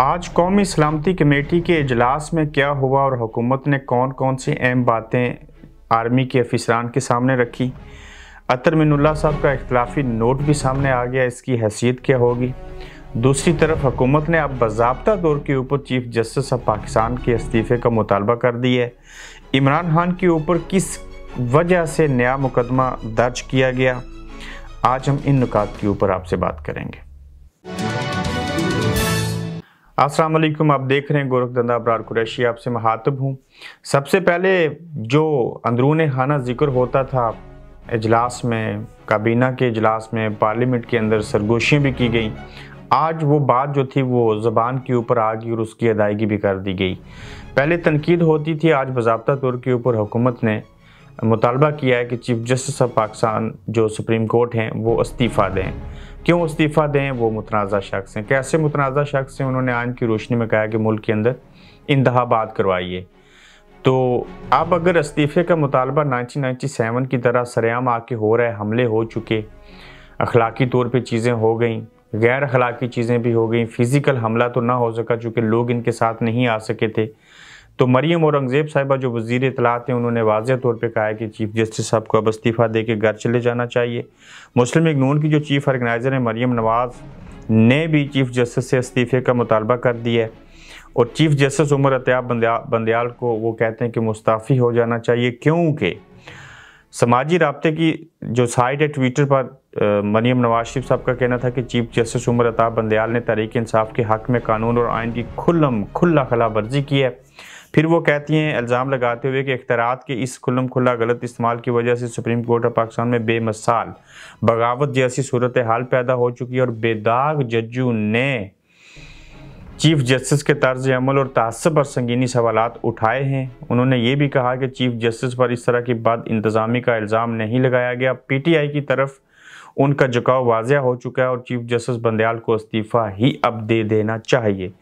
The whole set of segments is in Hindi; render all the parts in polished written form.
आज कौमी सलामती कमेटी के इजलास में क्या हुआ और हुकूमत ने कौन कौन सी अहम बातें आर्मी के अफसरान के सामने रखी। अतर मिनुल्लाह साहब का इख्तलाफी नोट भी सामने आ गया, इसकी हैसियत क्या होगी। दूसरी तरफ हुकूमत ने अब बाज़ाब्ता तौर के ऊपर चीफ जस्टिस ऑफ पाकिस्तान के इस्तीफ़े का मुतालबा कर दिया है। इमरान खान के ऊपर किस वजह से नया मुकदमा दर्ज किया गया, आज हम इन नुकात के ऊपर आपसे बात करेंगे। अस्सलाम वालेकुम, आप देख रहे हैं गोरखधंधा अबरार कुरैशी, आपसे मुखातिब हूँ। सबसे पहले जो अंदरूने खाना जिक्र होता था इजलास में, काबीना के इजलास में, पार्लियामेंट के अंदर सरगोशियाँ भी की गई, आज वो बात जो थी वो ज़बान के ऊपर आ गई और उसकी अदायगी भी कर दी गई। पहले तनकीद होती थी, आज बाज़ाब्ता तौर के ऊपर हुकूमत ने मुतालबा किया है कि चीफ जस्टिस ऑफ पाकिस्तान जो सुप्रीम कोर्ट हैं वो इस्तीफ़ा दें। क्यों इस्तीफ़ा दें? वो मुतनाज़ा शख्स हैं। कैसे मुतनाज़ा शख्स हैं? उन्होंने आइन की रोशनी में कहा कि मुल्क के अंदर इंतखाबात करवाइए। तो अब अगर इस्तीफ़े का मुतालबा 1997 की तरह सरेआम आके हो रहा है, हमले हो चुके, अखलाकी तौर पे चीज़ें हो गई, गैर अखलाकी चीज़ें भी हो गई, फ़िज़िकल हमला तो ना हो सका चूँकि लोग इनके साथ नहीं आ सके थे, तो मरियम औरंगज़ेब साहिबा जो वज़ीर इत्तलात हैं उन्होंने वाज़ेह तौर पे कहा है कि चीफ जस्टिस साहब को अब इस्तीफ़ा दे के घर चले जाना चाहिए। मुस्लिम लीग नून की जो चीफ ऑर्गेनाइज़र है मरियम नवाज़ ने भी चीफ जस्टिस से इस्तीफ़े का मुतालबा कर दिया है और चीफ जस्टिस उमर अत्याब बंदयाल को वो कहते हैं कि मुस्ताफ़ी हो जाना चाहिए, क्योंकि समाजी राब्ते की जो साइट है ट्विटर पर मरियम नवाज शरीफ साहब का कहना था कि चीफ जस्टिस उमर अत्याब बंदयाल ने तहरीक इंसाफ के हक़ में कानून और आइन की खुला खिलाफ वर्जी की है। फिर वो कहती हैं इल्ज़ाम लगाते हुए कि इख्तियारात के इस खुल्लम खुल्ला गलत इस्तेमाल की वजह से सुप्रीम कोर्ट ऑफ पाकिस्तान में बेमिसाल बगावत जैसी सूरत हाल पैदा हो चुकी है और बेदाग जज्जू ने चीफ जस्टिस के तर्ज अमल और तअस्सुब पर संगीनी सवालात उठाए हैं। उन्होंने ये भी कहा कि चीफ जस्टिस पर इस तरह की बद इंतज़ामी का इल्ज़ाम नहीं लगाया गया। पीटीआई की तरफ उनका झुकाव वाज़ेह हो चुका है और चीफ जस्टिस बंदयाल को इस्तीफ़ा ही अब दे देना चाहिए।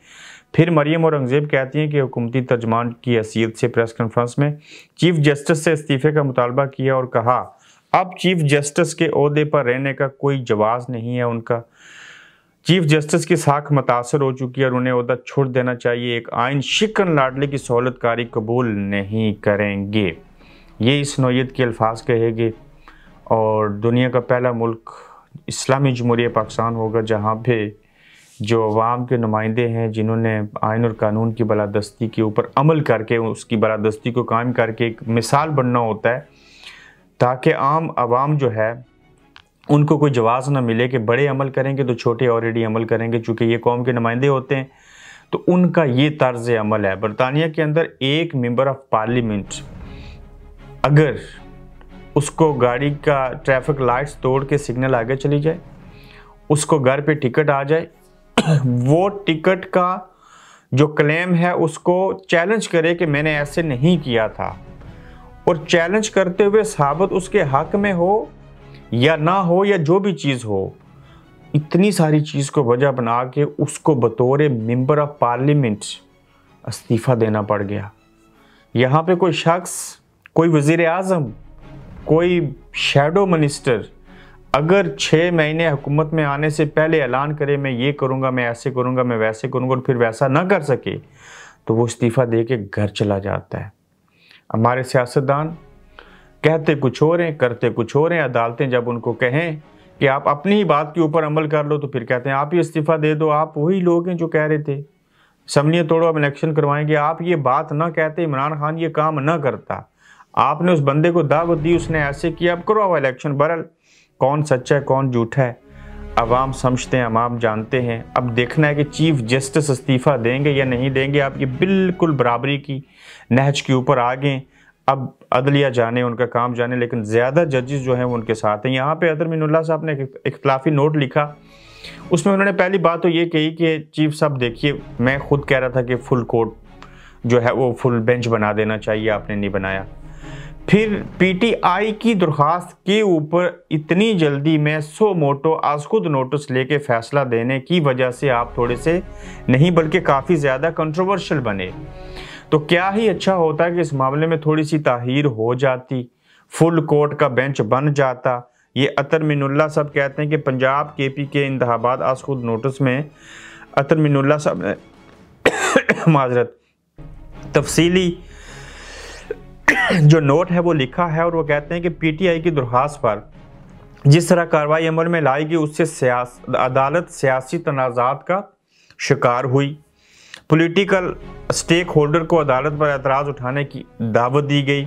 फिर मरियम औरंगज़ेब कहती हैं कि हुकूमती तर्जमान की हैसियत से प्रेस कॉन्फ्रेंस में चीफ जस्टिस से इस्तीफ़े का मुतालबा किया और कहा अब चीफ जस्टिस के ओहदे पर रहने का कोई जवाज़ नहीं है उनका। चीफ जस्टिस की साख मुतासर हो चुकी है और उन्हें ओहदा छोड़ देना चाहिए। एक आइन शिकन लाडले की सहूलतकारी कबूल नहीं करेंगे, ये इस नौयत के अल्फाज कहेंगे और दुनिया का पहला मुल्क इस्लामी जमहूरिया पाकिस्तान होगा जहाँ पे जो अवाम के नुमाइंदे हैं जिन्होंने आइन और कानून की बालादस्ती के ऊपर अमल करके उसकी बालादस्ती को कायम करके एक मिसाल बनना होता है, ताकि आम आवाम जो है उनको कोई जवाब ना मिले कि बड़े अमल करेंगे तो छोटे ऑलरेडी अमल करेंगे। चूँकि ये कौम के नुमाइंदे होते हैं तो उनका ये तर्ज अमल है। बरतानिया के अंदर एक मेंबर ऑफ पार्लियामेंट अगर उसको गाड़ी का ट्रैफिक लाइट्स तोड़ के सिग्नल आगे चली जाए, उसको घर पे टिकट आ जाए, वो टिकट का जो क्लेम है उसको चैलेंज करे कि मैंने ऐसे नहीं किया था और चैलेंज करते हुए साबित उसके हक में हो या ना हो या जो भी चीज़ हो, इतनी सारी चीज़ को वजह बना के उसको बतौर मेंबर ऑफ पार्लियामेंट इस्तीफ़ा देना पड़ गया। यहाँ पे कोई शख्स, कोई वज़ीर आज़म, कोई शैडो मिनिस्टर अगर 6 महीने हुकूमत में आने से पहले ऐलान करे मैं ये करूँगा, मैं ऐसे करूँगा, मैं वैसे करूँगा और फिर वैसा ना कर सके तो वो इस्तीफ़ा दे के घर चला जाता है। हमारे सियासतदान कहते कुछ और हैं, करते कुछ और हैं। अदालतें जब उनको कहें कि आप अपनी ही बात के ऊपर अमल कर लो तो फिर कहते हैं आप ही इस्तीफ़ा दे दो। आप वही लोग हैं जो कह रहे थे असम्बलियाँ तोड़ो अब इलेक्शन करवाएंगे, आप ये बात ना कहते, इमरान खान ये काम ना करता, आपने उस बंदे को दावत दी, उसने ऐसे किया, अब करवाओ इलेक्शन। बहरहाल कौन सच्चा है कौन झूठा है अवाम समझते हैं, अवाम जानते हैं। अब देखना है कि चीफ जस्टिस इस्तीफ़ा देंगे या नहीं देंगे। आप ये बिल्कुल बराबरी की नहज के ऊपर आ गए, अब अदलिया जाने, उनका काम जाने, लेकिन ज़्यादा जजेस जो हैं वो उनके साथ हैं। यहाँ पे अतर मिनुल्लाह साहब ने एक इख्तलाफी नोट लिखा, उसमें उन्होंने पहली बात तो ये कही कि चीफ साहब देखिए, मैं खुद कह रहा था कि फुल कोर्ट जो है वो फुल बेंच बना देना चाहिए, आपने नहीं बनाया। फिर पीटीआई की दरख्वास्त के ऊपर इतनी जल्दी में सो मोटो आज खुद नोटिस लेके फैसला देने की वजह से आप थोड़े से नहीं बल्कि काफ़ी ज़्यादा कंट्रोवर्शियल बने। तो क्या ही अच्छा होता कि इस मामले में थोड़ी सी ताहीर हो जाती, फुल कोर्ट का बेंच बन जाता। ये अतर मिनुल्लाह साहब कहते हैं कि पंजाब केपी के इंतखाबात आज खुद नोटिस में अतर मिनुल्लाह साहब ने माजरत तफसीली जो नोट है वो लिखा है, और वो कहते हैं कि पीटीआई की दरख्वास्त पर जिस तरह कार्रवाई अमल में लाएगी उससे अदालत सियासी तनाज़ात का शिकार हुई। पॉलिटिकल स्टेक होल्डर को अदालत पर एतराज़ उठाने की दावत दी गई।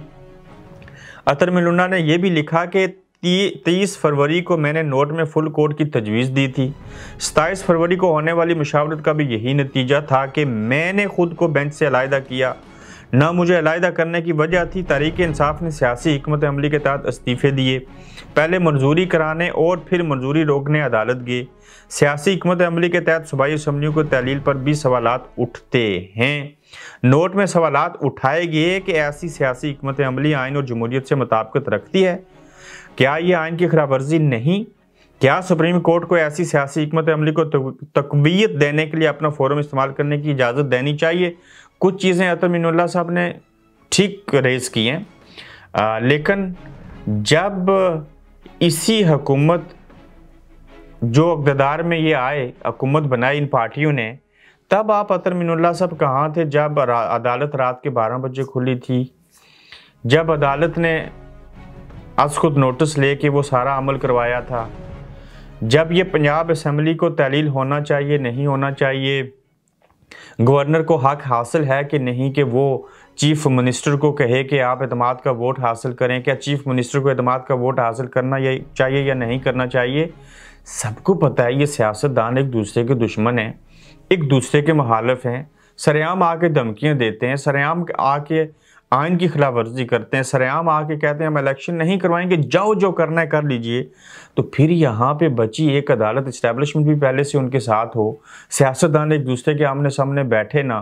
अतर मिलुन्ना ने यह भी लिखा कि 23 फरवरी को मैंने नोट में फुल कोर्ट की तजवीज़ दी थी। 27 फरवरी को होने वाली मुशावरत का भी यही नतीजा था कि मैंने खुद को बेंच से अलहदा किया। न मुझे अलहदा करने की वजह थी, तहरीक इंसाफ ने सियासी हिकमत अमली के तहत इस्तीफ़े दिए। पहले मंजूरी कराने और फिर मंजूरी रोकने अदालत गए। सियासी हिकमत अमली के तहत सूबाई असम्बलियों को तहलील पर भी सवालात उठते हैं। नोट में सवालात उठाए गए कि ऐसी सियासी हिकमत अमली आइन और जमहूरियत से मुताबिकत रखती है? क्या ये आइन की खिलाफ वर्जी नहीं? क्या सुप्रीम कोर्ट को ऐसी सियासी हिकमत अमली को तकवीयत देने के लिए अपना फोरम इस्तेमाल करने की इजाज़त देनी चाहिए? कुछ चीज़ें अतर मिनुल्लाह साहब ने ठीक रेज़ की हैं, लेकिन जब इसी हुकूमत जो इक़्तिदार में ये आए, हुकूमत बनाई इन पार्टियों ने, तब आप अतर मिनुल्लाह साहब कहाँ थे जब अदालत रात के 12 बजे खुली थी, जब अदालत ने आज खुद नोटिस ले के वो सारा अमल करवाया था, जब ये पंजाब असम्बली को तहलील होना चाहिए नहीं होना चाहिए, गवर्नर को हक हासिल है कि नहीं कि वो चीफ मिनिस्टर को कहे कि आप एतमाद का वोट हासिल करें, क्या चीफ मिनिस्टर को एतमाद का वोट हासिल करना चाहिए या नहीं करना चाहिए? सबको पता है ये सियासतदान एक दूसरे के दुश्मन हैं, एक दूसरे के मुखालिफ हैं, सरेआम आके धमकियां देते हैं, सरेआम आके आइन की खिलाफ वर्जी करते हैं, सरेआम आके कहते हैं हम इलेक्शन नहीं करवाएंगे, जाओ जो करना है कर लीजिए। तो फिर यहाँ पे बची एक अदालत, इस्टेब्लिशमेंट भी पहले से उनके साथ हो, सियासतदान एक दूसरे के आमने सामने बैठे ना,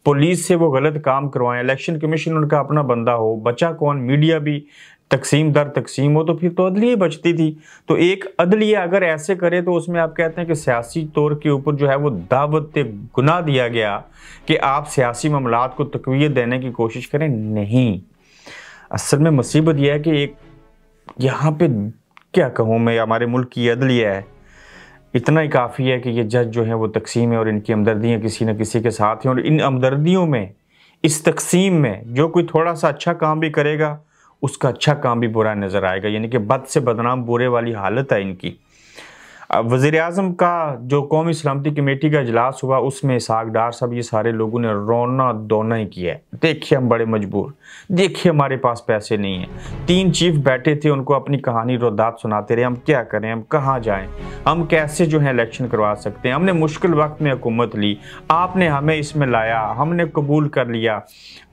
पुलिस से वो गलत काम करवाएं, इलेक्शन कमीशन उनका अपना बंदा हो, बचा कौन, मीडिया भी तकसीम दर तकसीम हो, तो फिर तो अदलिया बचती थी। तो एक अदलिया अगर ऐसे करे तो उसमें आप कहते हैं कि सियासी तौर के ऊपर जो है वो दावत गुनाह दिया गया कि आप सियासी मामलात को तकवीयत देने की कोशिश करें। नहीं, असल में मुसीबत यह है कि एक यहाँ पे क्या कहूँ मैं, हमारे मुल्क की अदलिया है, इतना ही काफ़ी है कि ये जज जो है वो तकसीम है और इनकी हमदर्दियाँ किसी न किसी के साथ हैं, और इन हमदर्दियों में, इस तकसीम में जो कोई थोड़ा सा अच्छा काम भी करेगा उसका अच्छा काम भी बुरा नज़र आएगा, यानी कि बद से बदनाम बुरे वाली हालत है इनकी। वज़ीर-ए-आज़म का जो कौमी सलामती कमेटी का इजलास हुआ उसमें इसहाक डार साहब ये सारे लोगों ने रोना धोना ही किया है। देखिए हम बड़े मजबूर, देखिए हमारे पास पैसे नहीं हैं। 3 चीफ बैठे थे, उनको अपनी कहानी रोदात सुनाते रहे, हम क्या करें, हम कहाँ जाएं, हम कैसे जो है इलेक्शन करवा सकते हैं, हमने मुश्किल वक्त में हुकूमत ली, आपने हमें इसमें लाया, हमने कबूल कर लिया,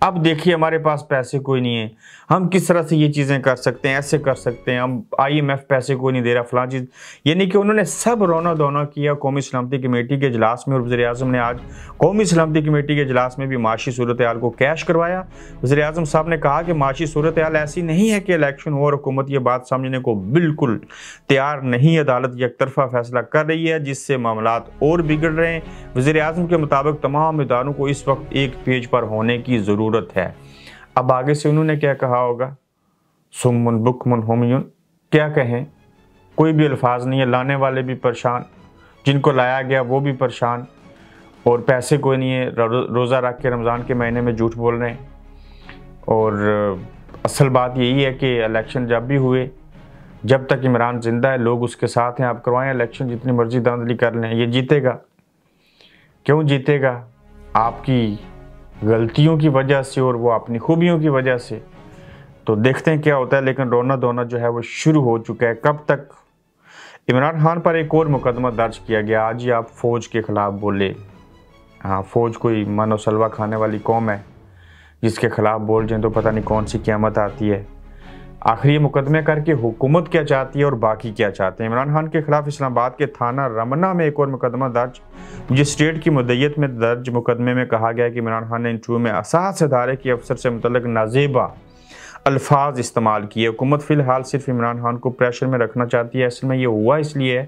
अब देखिए हमारे पास पैसे कोई नहीं है, हम किस तरह से ये चीज़ें कर सकते हैं, ऐसे कर सकते हैं, हम IMF पैसे कोई नहीं दे रहा, फलां चीज़, यानी कि उन्होंने सब रोना धोना किया कौमी सलामती कमेटी के इजलास में। और वज़ीर-ए-आज़म ने आज कौमी सलामती कमेटी के इजलास में भी माशी सूरत हाल को कैश करवाया। वज़ीर-ए-आज़म साहब ने कहा कि माशी सूरत हाल ऐसी नहीं है कि इलेक्शन हो और हुकूमत ये बात समझने को बिल्कुल तैयार नहीं, अदालत एक तरफा फैसला कर रही है जिससे मामलात और बिगड़ रहे हैं। वज़ीर-ए-आज़म के मुताबिक तमाम इदारों को इस वक्त एक पेज पर होने की ज़रूरत है। अब आगे से उन्होंने क्या कहा होगा, सुम्मुन बुकमुन हुमयुन, क्या कहें, कोई भी अल्फाज नहीं है, लाने वाले भी परेशान, जिनको लाया गया वो भी परेशान, और पैसे कोई नहीं है, रोज़ा रख के रमज़ान के महीने में झूठ बोल रहे हैं। और असल बात यही है कि इलेक्शन जब भी हुए, जब तक इमरान ज़िंदा है लोग उसके साथ हैं, आप करवाएं इलेक्शन, जितनी मर्जी धांधली कर लें, ये जीतेगा। क्यों जीतेगा? आपकी गलतियों की वजह से और वो अपनी खूबियों की वजह से। तो देखते हैं क्या होता है, लेकिन रोना धोना जो है वो शुरू हो चुका है। कब तक? इमरान खान पर एक और मुकदमा दर्ज किया गया। आज ही आप फ़ौज के ख़िलाफ़ बोले। हाँ, फ़ौज कोई मानो सलवा खाने वाली कौम है, जिसके ख़िलाफ़ बोल जाएँ तो पता नहीं कौन सी क़यामत आती है। आखिर ये मुकदमे करके हुकूमत क्या चाहती है और बाकी क्या चाहते हैं। इमरान खान के ख़िलाफ़ इस्लामाबाद के थाना रमना में एक और मुकदमा दर्ज। मजिस्ट्रेट की मुद्दत में दर्ज मुकदमे में कहा गया कि इमरान खान ने इंटरव्यू में असास इदारे के अफसर से मुतल्लिक़ नाजेबा अल्फाज इस्तेमाल किए। हुकूमत फ़िलहाल सिर्फ इमरान खान को प्रेशर में रखना चाहती है। असल में ये हुआ इसलिए है,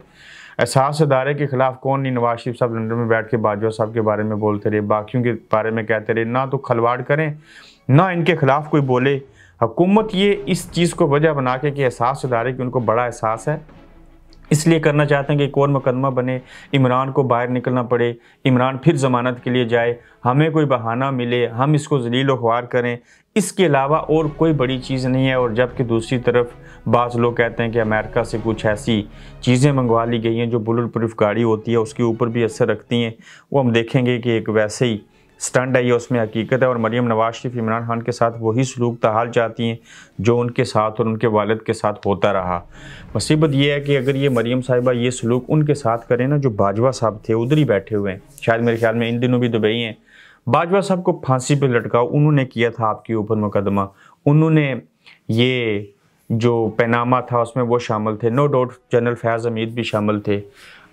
एहसास इदारे के ख़िलाफ़ कौन नहीं, नवाज शरीफ साहब लंदन में बैठ के बाजवा साहब के बारे में बोलते रहे, बाकियों के बारे में कहते रहे, ना तो खलवाड़ करें ना इनके ख़िलाफ़ कोई बोले। हुकूमत ये इस चीज़ को वजह बना के कि एहसास इदारे की उनको बड़ा एहसास है, इसलिए करना चाहते हैं कि एक और मुकदमा बने, इमरान को बाहर निकलना पड़े, इमरान फिर ज़मानत के लिए जाए, हमें कोई बहाना मिले, हम इसको जलील ख्वार करें। इसके अलावा और कोई बड़ी चीज़ नहीं है। और जबकि दूसरी तरफ बाज़ लोग कहते हैं कि अमेरिका से कुछ ऐसी चीज़ें मंगवा ली गई हैं जो बुलेट प्रूफ गाड़ी होती है उसके ऊपर भी असर रखती हैं। वो हम देखेंगे कि एक वैसे ही स्टंट है, ये उसमें हकीकत है। और मरीम नवाज शरीफ इमरान खान के साथ वही सलूक ताहाल चाहती हैं जो उनके साथ और उनके वालिद के साथ होता रहा। मुसीबत ये है कि अगर ये मरीम साहिबा ये सलूक उनके साथ करें ना, जो बाजवा साहब थे उधर ही बैठे हुए हैं, शायद मेरे ख्याल में इन दिनों भी दुबई हैं, बाजवा साहब को फांसी पे लटकाओ, उन्होंने किया था आपके ऊपर मुकदमा, उन्होंने ये जो पैनामा था उसमें वो शामिल थे, नो डाउट जनरल फैज़ हमीद भी शामिल थे।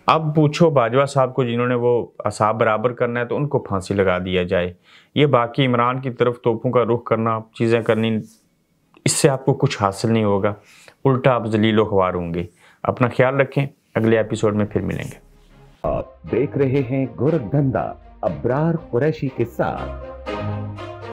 अब पूछो बाजवा साहब को जिन्होंने वो असाब बराबर करना है तो उनको फांसी लगा दिया जाए। ये बाकी इमरान की तरफ तोपों का रुख करना, चीज़ें करनी, इससे आपको कुछ हासिल नहीं होगा, उल्टा आप जलील ख्वार होंगे। अपना ख्याल रखें, अगले एपिसोड में फिर मिलेंगे। आप देख रहे हैं गोरखधंधा अब्रार कुरैशी के साथ।